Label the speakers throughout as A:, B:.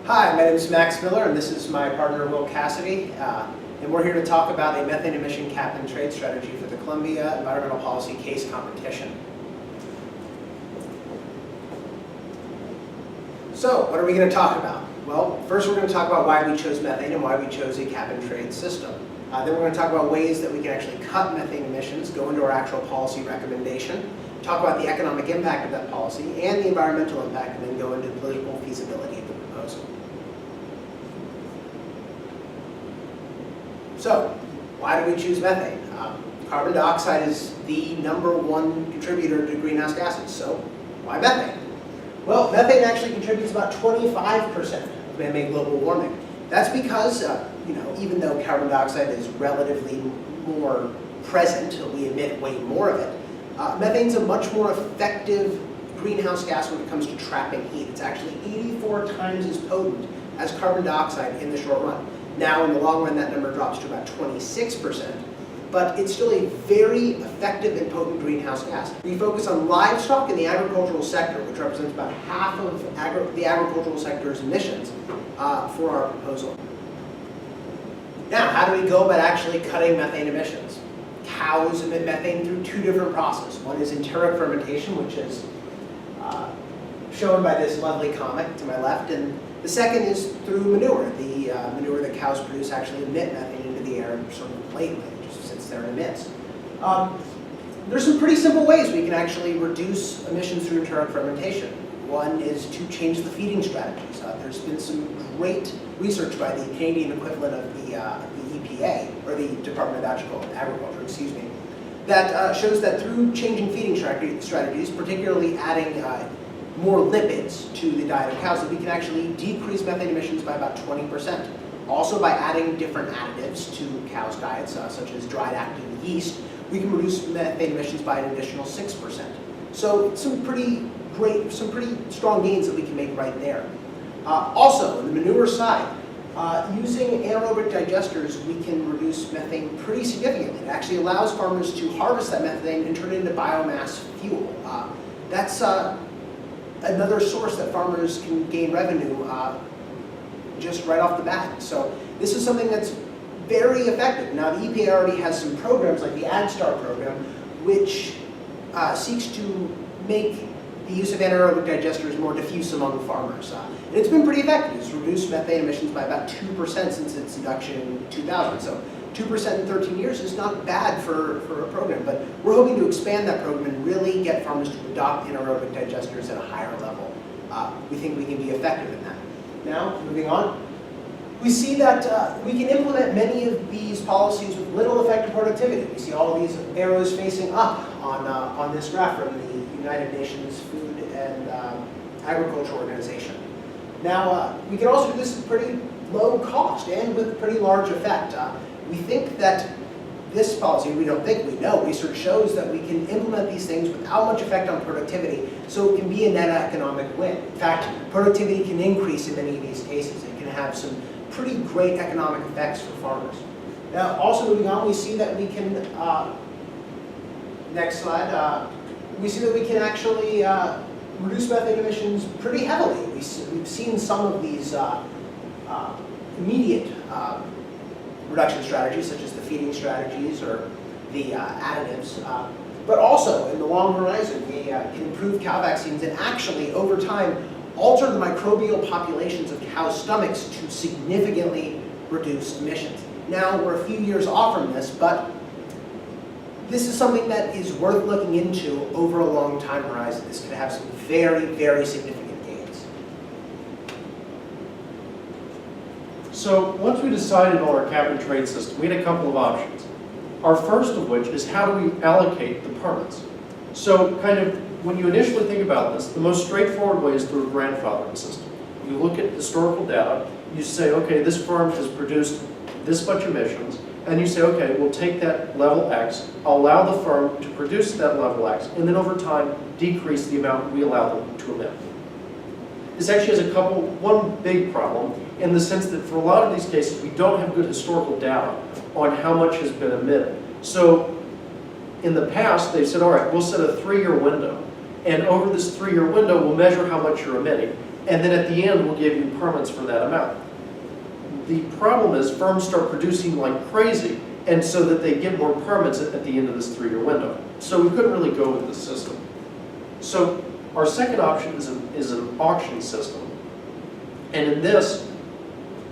A: Hi, my name is Max Miller, and this is my partner Will Cassidy, and we're here to talk about a methane emission cap and trade strategy for the Columbia Environmental Policy Case Competition. So, what are we going to talk about? Well, first we're going to talk about why we chose methane and why we chose a cap and trade system. Then we're going to talk about ways that we can actually cut methane emissions, go into our actual policy recommendation, talk about the economic impact of that policy and the environmental impact, and then go into political feasibility of the proposal. So, why do we choose methane? Carbon dioxide is the #1 contributor to greenhouse gases, so why methane? Well, methane actually contributes about 25% of man-made global warming. That's because, even though carbon dioxide is relatively more present, we emit way more of it, methane's a much more effective greenhouse gas when it comes to trapping heat. It's actually 84 times as potent as carbon dioxide in the short run. Now, in the long run, that number drops to about 26%, but it's still a very effective and potent greenhouse gas. We focus on livestock in the agricultural sector, which represents about half of the agricultural sector's emissions for our proposal. Now, how do we go about actually cutting methane emissions? Cows emit methane through two different processes. One is enteric fermentation, which is shown by this lovely comic to my left, and the second is through manure. The manure that cows produce actually emit methane into the air sort of blatantly. It just sits there and emits. There's some pretty simple ways we can actually reduce emissions through enteric fermentation. One is to change the feeding strategies. There's been some great research by the Canadian equivalent of the EPA, or the Department of Agriculture, excuse me, that shows that through changing feeding strategies, particularly adding more lipids to the diet of cows, that we can actually decrease methane emissions by about 20%. Also, by adding different additives to cows' diets, such as dried active yeast, we can reduce methane emissions by an additional 6%. So some pretty strong gains that we can make right there. Also, on the manure side, using anaerobic digesters, we can reduce methane pretty significantly. It actually allows farmers to harvest that methane and turn it into biomass fuel. That's another source that farmers can gain revenue just right off the bat. So this is something that's very effective. Now, the EPA already has some programs like the AgStar program, which seeks to make the use of anaerobic digesters more diffuse among farmers. And it's been pretty effective. It's reduced methane emissions by about 2% since its introduction in 2000. So 2% in 13 years is not bad for a program, but we're hoping to expand that program and really get farmers to adopt anaerobic digesters at a higher level. We think we can be effective in that. Now, moving on, we see that we can implement many of these policies with little effect on productivity. We see all of these arrows facing up on this graph from the United Nations Food and Agriculture Organization. Now, we can also do this at pretty low cost and with pretty large effect. We think that this policy, we don't think, we know, research shows that we can implement these things without much effect on productivity, so it can be a net economic win. In fact, productivity can increase in many of these cases. It can have some pretty great economic effects for farmers. Now, also moving on, we see that we can, next slide, we see that we can actually reduce methane emissions pretty heavily. We've seen some of these immediate reduction strategies, such as the feeding strategies or the additives. But also, in the long horizon, we can improve cow vaccines and actually, over time, alter the microbial populations of cows' stomachs to significantly reduce emissions. Now, we're a few years off from this, but this is something that is worth looking into over a long time horizon. This could have some very, very significant gains.
B: So once we decided on our cap and trade system, we had a couple of options. Our first of which is how do we allocate the permits? So kind of when you initially think about this, the most straightforward way is through a grandfathering system. You look at historical data, you say, okay, this farm has produced this much emissions, and you say, okay, we'll take that level X, allow the firm to produce that level X, and then over time, decrease the amount we allow them to emit. This actually has one big problem, in the sense that for a lot of these cases, we don't have good historical data on how much has been emitted. So in the past, they said, all right, we'll set a 3-year window, and over this 3-year window, we'll measure how much you're emitting. and then at the end, we'll give you permits for that amount. The problem is firms start producing like crazy, and so that they get more permits at the end of this 3-year window. So we couldn't really go with this system. So our second option is an auction system. And in this,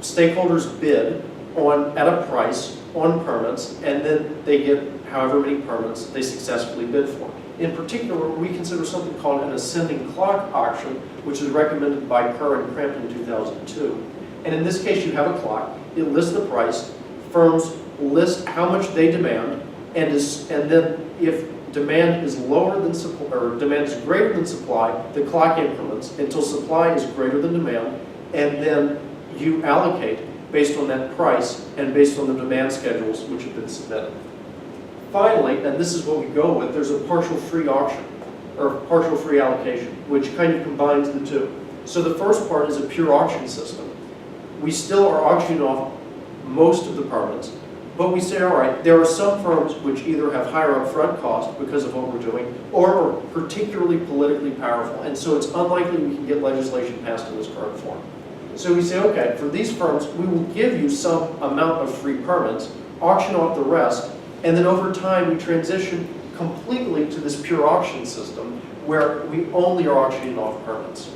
B: stakeholders bid at a price on permits, and then they get however many permits they successfully bid for. In particular, we consider something called an ascending clock auction, which is recommended by Kerr and Crampton in 2002. And in this case, you have a clock, it lists the price, firms list how much they demand, and then if demand is lower than supply, or demand is greater than supply, the clock increments until supply is greater than demand, and then you allocate based on that price and based on the demand schedules which have been submitted. Finally, and this is what we go with, there's a partial free auction, or partial free allocation, which kind of combines the two. So the first part is a pure auction system. We still are auctioning off most of the permits, but we say, all right, there are some firms which either have higher upfront cost because of what we're doing, or are particularly politically powerful, and so it's unlikely we can get legislation passed in this current form. So we say, okay, for these firms, we will give you some amount of free permits, auction off the rest, and then over time we transition completely to this pure auction system where we only are auctioning off permits.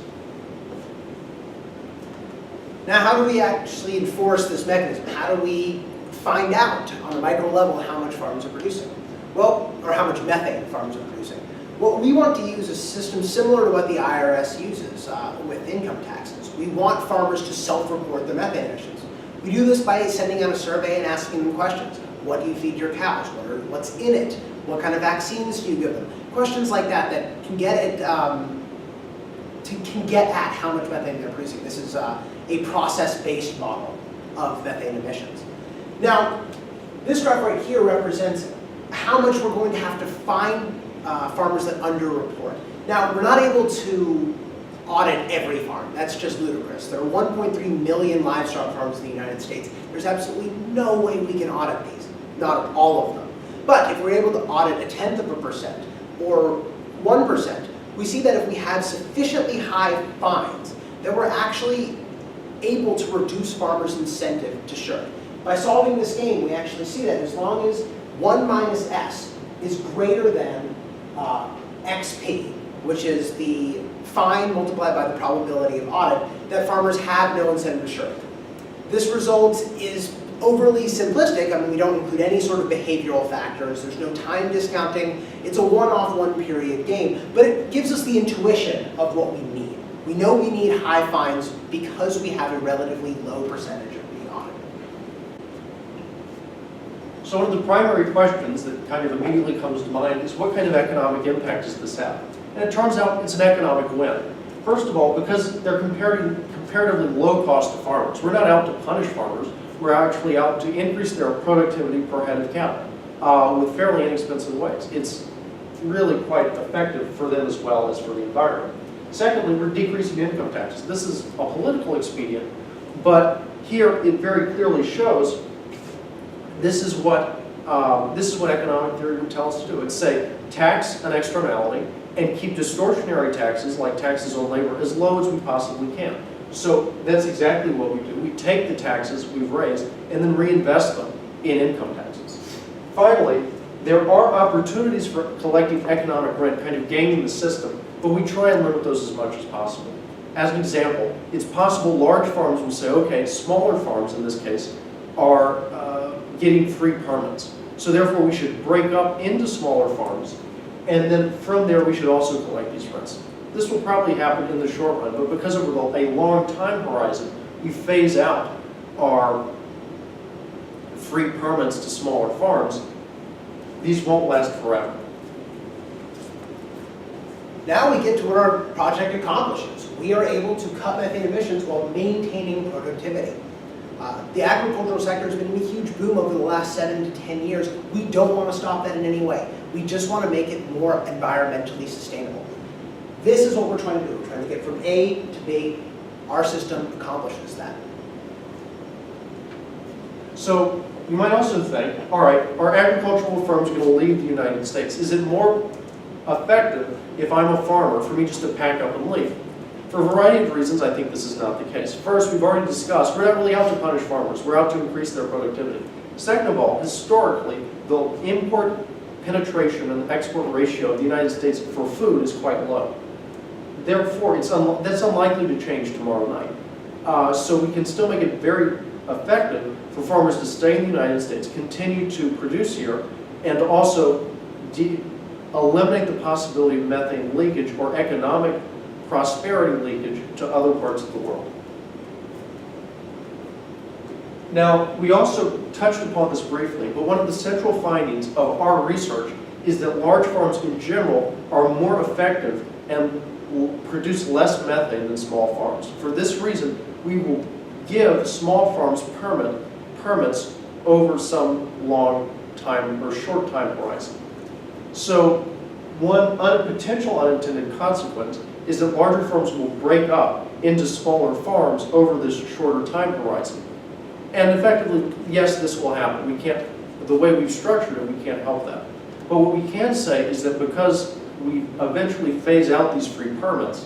A: Now, how do we actually enforce this mechanism? How do we find out on a micro level how much farms are producing? Well, or how much methane farms are producing? Well, we want to use a system similar to what the IRS uses with income taxes. We want farmers to self-report their methane emissions. We do this by sending out a survey and asking them questions. What do you feed your cows? What's in it? What kind of vaccines do you give them? Questions like that that can get at how much methane they're producing. This is a process-based model of methane emissions. Now, this graph right here represents how much we're going to have to fine farmers that underreport. Now, we're not able to audit every farm. That's just ludicrous. There are 1.3 million livestock farms in the United States. There's absolutely no way we can audit these, not all of them. But if we're able to audit 0.1% or 1%, we see that if we have sufficiently high fines, that we're actually able to reduce farmers' incentive to shirk. By solving this game, we actually see that as long as 1 minus S is greater than XP, which is the fine multiplied by the probability of audit, that farmers have no incentive to shirk. This result is overly simplistic. I mean, we don't include any sort of behavioral factors. There's no time discounting. It's a one-off, one-period game, but it gives us the intuition of what we need. We know we need high fines because we have a relatively low percentage of being audited.
B: So one of the primary questions that kind of immediately comes to mind is what kind of economic impact does this have? And it turns out it's an economic win. First of all, because they're comparatively low cost to farmers. We're not out to punish farmers. We're actually out to increase their productivity per head of cattle with fairly inexpensive ways. It's really quite effective for them as well as for the environment. Secondly, we're decreasing income taxes. This is a political expedient, but here it very clearly shows this is what economic theory would tell us to do. It's say tax an externality and keep distortionary taxes like taxes on labor as low as we possibly can. So that's exactly what we do. We take the taxes we've raised and then reinvest them in income taxes. Finally, there are opportunities for collecting economic rent, kind of gaming the system, but we try and limit those as much as possible. As an example, it's possible large farms will say, okay, smaller farms in this case are getting free permits. So therefore we should break up into smaller farms, and then from there we should also collect these rents. This will probably happen in the short run, but because of a long time horizon, we phase out our free permits to smaller farms. These won't last forever.
A: Now we get to what our project accomplishes. We are able to cut methane emissions while maintaining productivity. The agricultural sector has been in a huge boom over the last 7 to 10 years. We don't want to stop that in any way. We just want to make it more environmentally sustainable. This is what we're trying to do. We're trying to get from A to B. Our system accomplishes that.
B: So you might also think, all right, are agricultural firms going to leave the United States? Is it more effective if I'm a farmer for me just to pack up and leave? For a variety of reasons, I think this is not the case. First, we've already discussed, we're not really out to punish farmers, we're out to increase their productivity. Second of all, historically, the import penetration and export ratio of the United States for food is quite low. Therefore, that's unlikely to change tomorrow night. So we can still make it very effective for farmers to stay in the United States, continue to produce here, and also eliminate the possibility of methane leakage or economic prosperity leakage to other parts of the world. Now, we also touched upon this briefly, but one of the central findings of our research is that large farms in general are more effective and will produce less methane than small farms. For this reason, we will give small farms permits over some long time or short time horizon. So one potential unintended consequence is that larger farms will break up into smaller farms over this shorter time horizon. And effectively, yes, this will happen. We can't, the way we've structured it, we can't help that. But what we can say is that because we eventually phase out these free permits,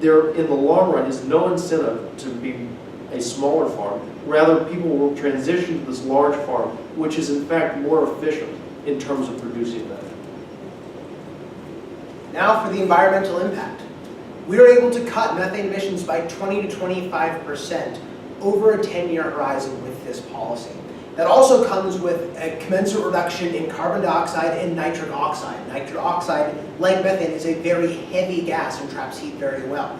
B: there in the long run is no incentive to be a smaller farm. Rather, people will transition to this large farm, which is in fact more efficient in terms of producing methane.
A: Now for the environmental impact. We were able to cut methane emissions by 20 to 25% over a 10-year horizon with this policy. That also comes with a commensurate reduction in carbon dioxide and nitric oxide. Nitric oxide, like methane, is a very heavy gas and traps heat very well.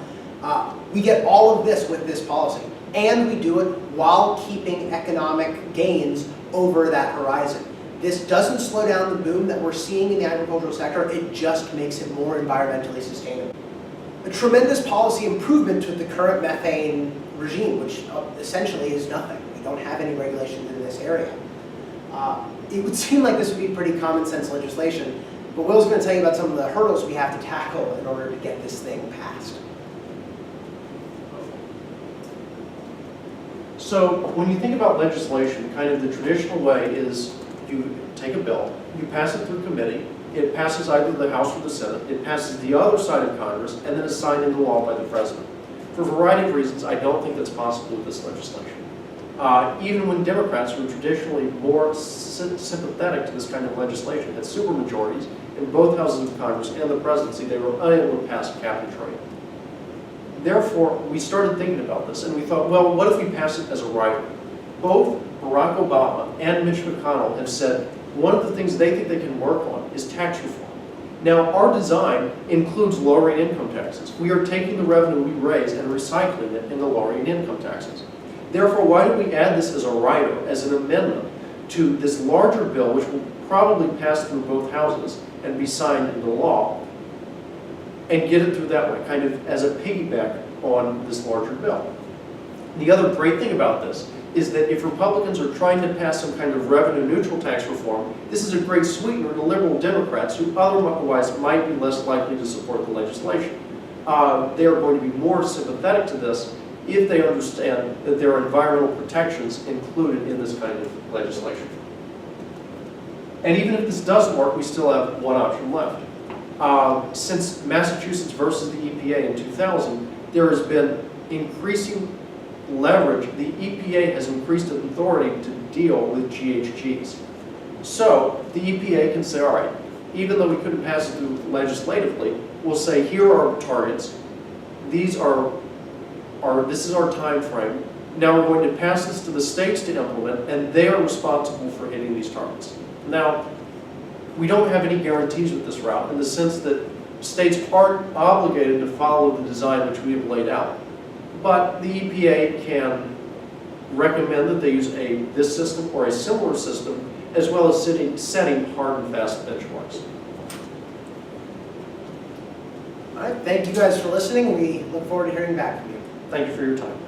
A: We get all of this with this policy, and we do it while keeping economic gains over that horizon. This doesn't slow down the boom that we're seeing in the agricultural sector, it just makes it more environmentally sustainable. A tremendous policy improvement with the current methane regime, which essentially is nothing. We don't have any regulations in this area. It would seem like this would be pretty common sense legislation, but Will's going to tell you about some of the hurdles we have to tackle in order to get this thing passed.
B: So when you think about legislation, kind of the traditional way is you take a bill, you pass it through committee, it passes either the House or the Senate, it passes the other side of Congress, and then is signed into law by the President. For a variety of reasons, I don't think that's possible with this legislation. Even when Democrats, who are traditionally more sympathetic to this kind of legislation, had supermajorities in both houses of Congress and the presidency, they were unable to pass cap and trade. Therefore, we started thinking about this, and we thought, well, what if we pass it as a rider? Both Barack Obama and Mitch McConnell have said one of the things they think they can work on is tax reform. Now, our design includes lowering income taxes. We are taking the revenue we raise and recycling it into lowering income taxes. Therefore, why don't we add this as a rider, as an amendment to this larger bill, which will probably pass through both houses and be signed into law, and get it through that way, kind of as a piggyback on this larger bill. The other great thing about this is that if Republicans are trying to pass some kind of revenue-neutral tax reform, this is a great sweetener to liberal Democrats who otherwise might be less likely to support the legislation. They are going to be more sympathetic to this if they understand that there are environmental protections included in this kind of legislation. And even if this doesn't work, we still have one option left. Since Massachusetts versus the EPA in 2000, there has been increasing leverage. The EPA has increased its authority to deal with GHGs. So the EPA can say, all right, even though we couldn't pass it through legislatively, we'll say, here are our targets. These this is our time frame. Now we're going to pass this to the states to implement, and they are responsible for hitting these targets. Now, we don't have any guarantees with this route in the sense that states aren't obligated to follow the design which we have laid out. But the EPA can recommend that they use this system or a similar system, as well as setting hard and fast benchmarks.
A: All right, thank you guys for listening. We look forward to hearing back from you.
B: Thank you for your time.